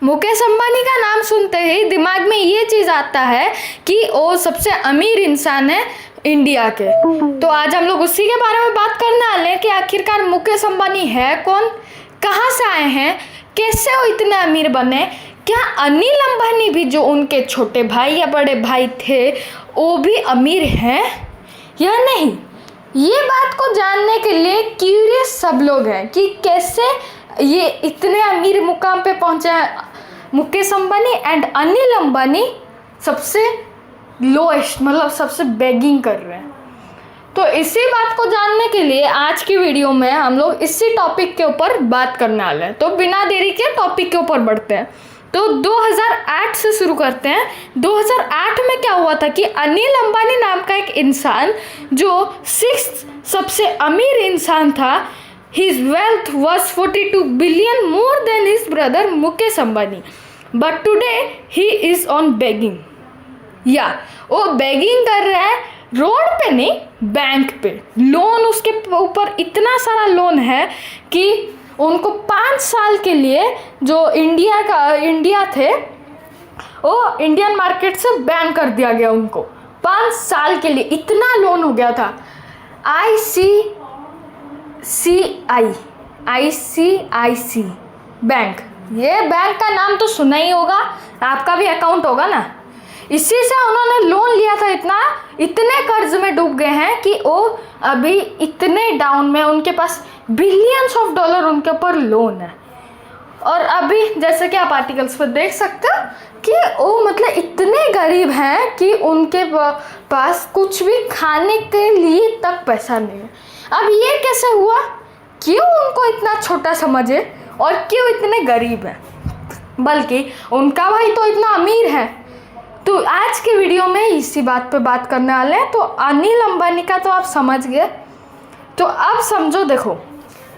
मुकेश अंबानी का नाम सुनते ही दिमाग में ये चीज़ आता है कि वो सबसे अमीर इंसान है इंडिया के। तो आज हम लोग उसी के बारे में बात करने वाले हैं कि आखिरकार मुकेश अंबानी है कौन, कहाँ से आए हैं, कैसे वो इतने अमीर बने, क्या अनिल अंबानी भी जो उनके छोटे भाई या बड़े भाई थे वो भी अमीर हैं या नहीं। ये बात को जानने के लिए क्यूरियस सब लोग हैं कि कैसे ये इतने अमीर मुकाम पे पहुंचे हैं मुकेश अंबानी एंड अनिल अंबानी सबसे लोएस्ट मतलब सबसे बेगिंग कर रहे हैं। तो इसी बात को जानने के लिए आज की वीडियो में हम लोग इसी टॉपिक के ऊपर बात करने वाले हैं। तो बिना देरी के टॉपिक के ऊपर बढ़ते हैं। तो 2008 से शुरू करते हैं। 2008 में क्या हुआ था कि अनिल अंबानी नाम का एक इंसान जो 6th सबसे अमीर इंसान था, his wealth was 42 billion more than his brother Mukesh Ambani, but today he is on begging। या वो बेगिंग कर रहा है रोड पे नहीं, बैंक पे। लोन उसके ऊपर इतना सारा लोन है कि उनको 5 साल के लिए जो इंडिया थे वो इंडियन मार्केट से बैन कर दिया गया। उनको 5 साल के लिए इतना लोन हो गया था। ICICI बैंक, ये बैंक का नाम तो सुना ही होगा, आपका भी अकाउंट होगा ना। इसी से उन्होंने लोन लिया था, इतने कर्ज में डूब गए हैं कि वो अभी इतने डाउन में, उनके पास बिलियंस ऑफ डॉलर उनके ऊपर लोन है। और अभी जैसे कि आप आर्टिकल्स पर देख सकते हो कि वो मतलब इतने गरीब हैं कि उनके पास कुछ भी खाने के लिए तक पैसा नहीं है। अब ये कैसे हुआ, क्यों उनको इतना छोटा समझे और क्यों इतने गरीब हैं, बल्कि उनका भाई तो इतना अमीर है। तो आज के वीडियो में इसी बात पे बात करने वाले हैं। तो अनिल अंबानी का तो आप समझ गए, तो अब समझो। देखो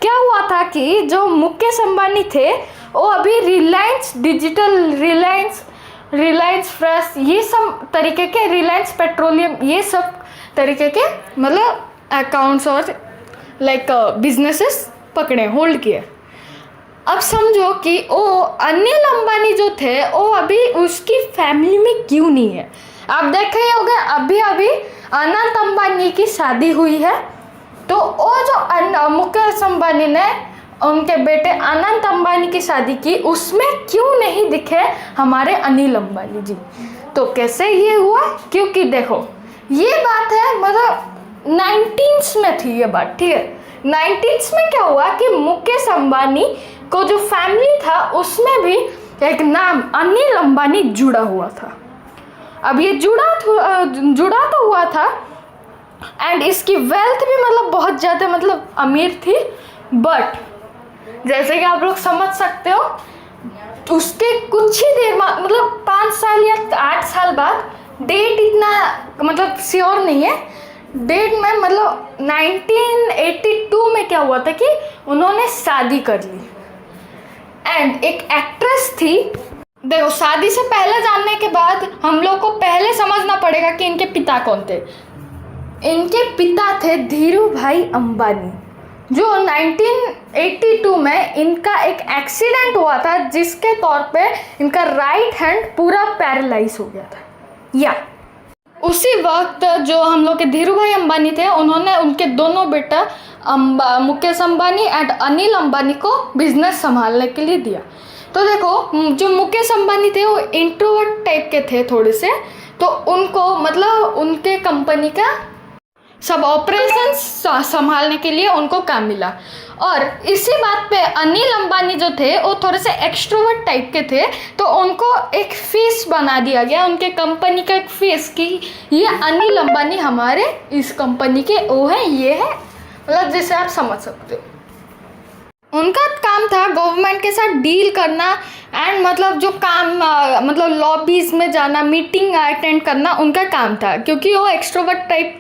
क्या हुआ था कि जो मुकेश अंबानी थे वो अभी रिलायंस डिजिटल, रिलायंस फ्रेश, ये सब तरीके के, रिलायंस पेट्रोलियम, ये सब तरीके के मतलब अकाउंट्स और लाइक बिजनेसेस पकड़े, होल्ड किए। अब समझो कि वो अनिल अंबानी जो थे वो अभी उसकी फैमिली में क्यों नहीं है। आप देखे ही होंगे अभी अनंत अंबानी की शादी हुई है, तो वो जो मुकेश अंबानी ने उनके बेटे अनंत अंबानी की शादी की, उसमें क्यों नहीं दिखे हमारे अनिल अंबानी जी। तो कैसे ये हुआ, क्योंकि देखो ये बात है मतलब 19s में थी ये बात, ठीक है। 19s में क्या हुआ कि मुकेश अंबानी को जो फैमिली था उसमें भी एक नाम अनिल अंबानी जुड़ा हुआ था। अब ये जुड़ा तो हुआ था एंड इसकी वेल्थ भी मतलब बहुत ज़्यादा मतलब अमीर थी। बट जैसे कि आप लोग समझ सकते हो उसके कुछ ही देर बाद मतलब 5 साल या 8 साल बाद, डेट इतना मतलब श्योर नहीं है डेट में, मतलब 1982 में क्या हुआ था कि उन्होंने शादी कर ली। एंड एक एक्ट्रेस थी। देखो शादी से पहले जानने के बाद हम लोग को पहले समझना पड़ेगा कि इनके पिता कौन थे। इनके पिता थे धीरू भाई अंबानी, जो 1982 में इनका एक एक्सीडेंट हुआ था जिसके तौर पे इनका राइट हैंड पूरा पैरालाइज हो गया था। या उसी वक्त जो हम लोग के धीरू भाई अंबानी थे उन्होंने उनके दोनों बेटा मुकेश अंबानी एंड अनिल अंबानी को बिजनेस संभालने के लिए दिया। तो देखो जो मुकेश अंबानी थे वो इंट्रोवर्ट टाइप के थे थोड़े से, तो उनको मतलब उनके कंपनी का सब ऑपरेशंस संभालने के लिए उनको काम मिला। और इसी बात पे अनिल अंबानी जो थे वो थोड़े से एक्सट्रोवर्ट टाइप के थे, तो उनको एक फेस बना दिया गया, उनके कंपनी का एक फेस कि ये अनिल अंबानी हमारे इस कंपनी के वो है, ये है, मतलब जिसे आप समझ सकते हो। उनका काम था गवर्नमेंट के साथ डील करना एंड मतलब जो काम मतलब लॉबीज में जाना, मीटिंग अटेंड करना उनका काम था। क्योंकि वो एक्सट्रोवर्ट टाइप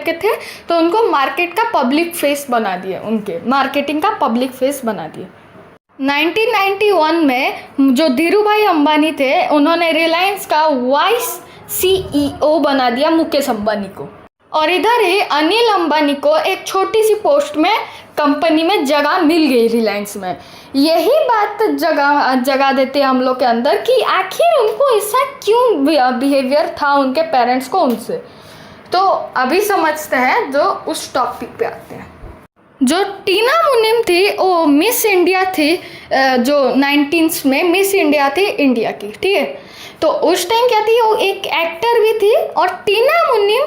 के थे तो उनको मार्केट का पब्लिक फेस बना दिया, उनके मार्केटिंग का पब्लिक फेस बना दिया। 1991 में जो धीरू भाई अंबानी थे उन्होंने रिलायंस का वाइस CEO बना दिया मुकेश अंबानी को। और इधर ही अनिल अंबानी को एक छोटी सी पोस्ट में कंपनी में जगह मिल गई रिलायंस में। यही बात जगह देते हैं हम लोग के अंदर कि आखिर उनको ऐसा क्यों बिहेवियर था उनके पेरेंट्स को उनसे। तो अभी समझते हैं, जो उस टॉपिक पे आते हैं। जो टीना मुनीम थी वो मिस इंडिया थी, जो 19s में मिस इंडिया थी इंडिया की, ठीक है। तो उस टाइम क्या थी, वो एक एक्टर भी थी। और टीना मुनीम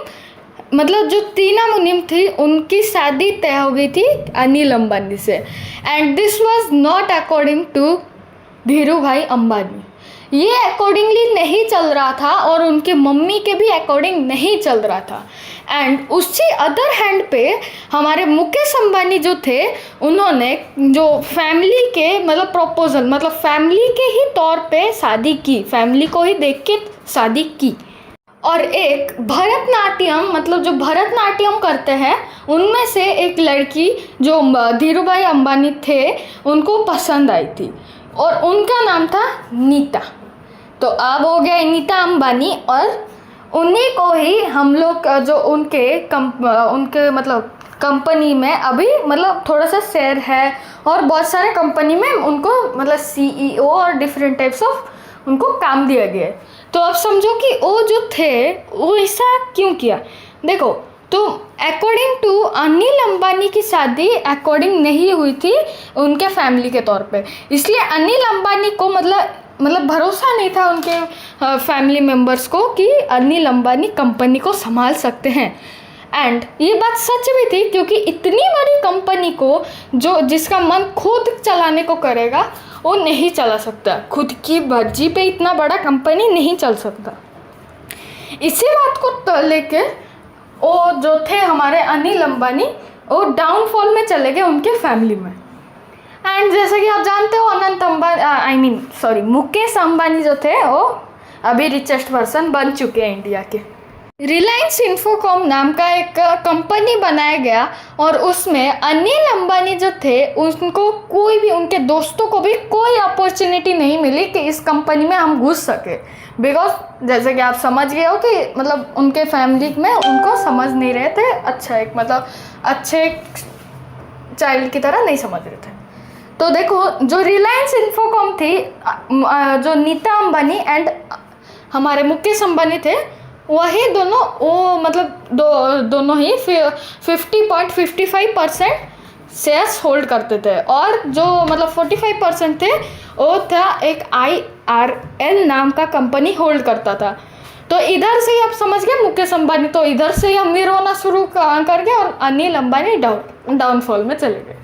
मतलब जो टीना मुनीम थी उनकी शादी तय हो गई थी अनिल अंबानी से। And this was not according to Dhirubhai Ambani. ये अकॉर्डिंगली नहीं चल रहा था और उनके मम्मी के भी अकॉर्डिंग नहीं चल रहा था। एंड उसी अदर हैंड पे हमारे मुकेश अंबानी जो थे, उन्होंने जो फैमिली के मतलब प्रपोजल मतलब फैमिली के ही तौर पे शादी की, फैमिली को ही देख के शादी की। और एक भरतनाट्यम मतलब जो भरतनाट्यम करते हैं उनमें से एक लड़की जो धीरू भाई अंबानी थे उनको पसंद आई थी और उनका नाम था नीता। तो अब हो गया नीता अंबानी, और उन्हीं को ही हम लोग जो उनके मतलब कंपनी में अभी मतलब थोड़ा सा शेयर है और बहुत सारे कंपनी में उनको मतलब CEO और डिफरेंट टाइप्स ऑफ उनको काम दिया गया है। तो अब समझो कि वो जो थे वो ऐसा क्यों किया। देखो, तो अकॉर्डिंग टू अनिल अंबानी की शादी अकॉर्डिंग नहीं हुई थी उनके फैमिली के तौर पे, इसलिए अनिल अंबानी को मतलब भरोसा नहीं था उनके फैमिली मेम्बर्स को कि अनिल अंबानी कंपनी को संभाल सकते हैं। एंड ये बात सच भी थी, क्योंकि इतनी बड़ी कंपनी को जिसका मन खुद चलाने को करेगा वो नहीं चला सकता, खुद की मर्जी पे इतना बड़ा कंपनी नहीं चल सकता। इसी बात को लेके वो जो थे हमारे अनिल अंबानी वो डाउनफॉल में चले गए उनके फैमिली में। एंड जैसे कि आप जानते हो मुकेश अंबानी जो थे वो अभी रिचेस्ट पर्सन बन चुके हैं इंडिया के। रिलायंस इन्फोकॉम नाम का एक कंपनी बनाया गया और उसमें अनिल अंबानी जो थे उनको कोई भी, उनके दोस्तों को भी कोई अपॉर्चुनिटी नहीं मिली कि इस कंपनी में हम घुस सके। बिकॉज जैसे कि आप समझ गए हो कि मतलब उनके फैमिली में उनको समझ नहीं रहे थे, अच्छा एक मतलब अच्छे चाइल्ड की तरह नहीं समझ रहे थे। तो देखो, जो रिलायंस इन्फोकॉम थी, जो नीता अंबानी एंड हमारे मुकेश अंबानी थे, वही दोनों वो मतलब दोनों ही 50.55% शेयर्स होल्ड करते थे। और जो मतलब 45% थे वो था एक IRL नाम का कंपनी होल्ड करता था। तो इधर से ही आप समझ गए, मुकेश अंबानी तो इधर से ही अमीर होना शुरू कर गए और अनिल अंबानी डाउनफॉल में चले गए।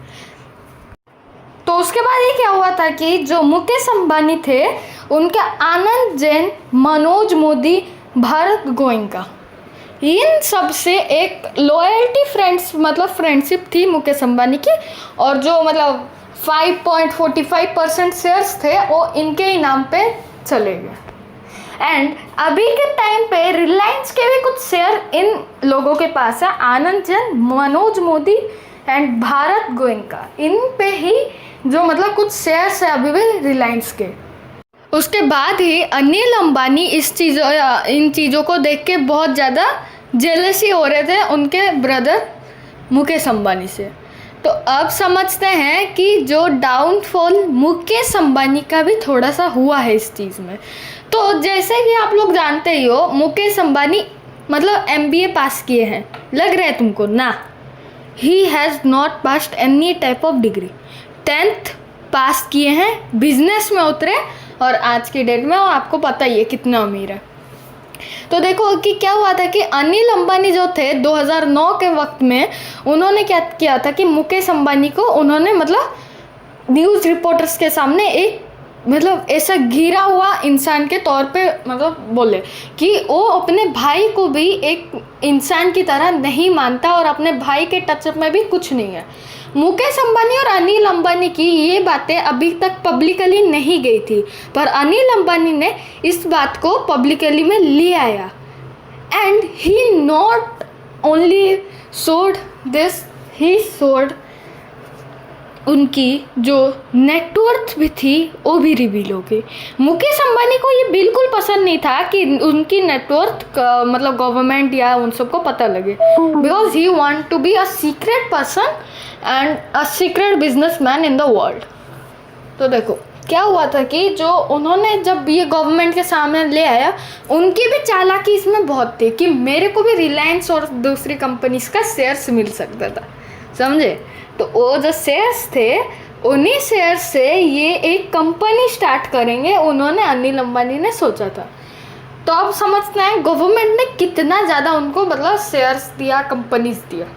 तो उसके बाद ये क्या हुआ था कि जो मुकेश अंबानी थे उनके आनंद जैन, मनोज मोदी, भारत गोयनका, इन सब से एक लॉयल्टी फ्रेंडशिप थी मुकेश अंबानी की। और जो मतलब 5.45% शेयर्स थे वो इनके ही नाम पे चले गए। एंड अभी के टाइम पे रिलायंस के भी कुछ शेयर इन लोगों के पास है, आनंद जैन, मनोज मोदी एंड भारत गोयनका, इन पे ही जो मतलब कुछ शेयर्स है अभी भी रिलायंस के। उसके बाद ही अनिल अंबानी इन चीज़ों को देख के बहुत ज़्यादा जेलसी हो रहे थे उनके ब्रदर मुकेश अंबानी से। तो अब समझते हैं कि जो डाउनफॉल मुकेश अंबानी का भी थोड़ा सा हुआ है इस चीज़ में। तो जैसे कि आप लोग जानते ही हो, मुकेश अंबानी मतलब MBA पास किए हैं, लग रहा है तुमको ना? He has not passed any type of degree. 10th पास किए हैं, बिजनेस में उतरे और आज की डेट में वो आपको पता ही है कितना अमीर है। तो देखो कि क्या हुआ था कि अनिल अंबानी जो थे 2009 के वक्त में उन्होंने क्या किया था कि मुकेश अंबानी को उन्होंने मतलब न्यूज़ रिपोर्टर्स के सामने एक मतलब ऐसा घिरा हुआ इंसान के तौर पे मतलब बोले कि वो अपने भाई को भी एक इंसान की तरह नहीं मानता और अपने भाई के टचअप में भी कुछ नहीं है। मुकेश अंबानी और अनिल अंबानी की ये बातें अभी तक पब्लिकली नहीं गई थी, पर अनिल अंबानी ने इस बात को पब्लिकली में ले आया। And he not only showed this, he showed उनकी जो नेटवर्थ भी थी वो भी रिवील हो गई। मुकेश अंबानी को ये बिल्कुल पसंद नहीं था कि उनकी नेटवर्थ मतलब गवर्नमेंट या उन सबको पता लगे, because he want to be a secret person and a secret businessman in the world. तो देखो क्या हुआ था कि जो उन्होंने जब ये गवर्नमेंट के सामने ले आया, उनकी भी चालाकी इसमें बहुत थी कि मेरे को भी रिलायंस और दूसरी कंपनीज का शेयर्स मिल सकता था, समझे। तो वो जो शेयर्स थे उन्हीं शेयर्स से ये एक कंपनी स्टार्ट करेंगे, उन्होंने अनिल अंबानी ने सोचा था। तो अब समझते हैं गवर्नमेंट ने कितना ज़्यादा उनको मतलब शेयर्स दिया, कंपनीज दिया।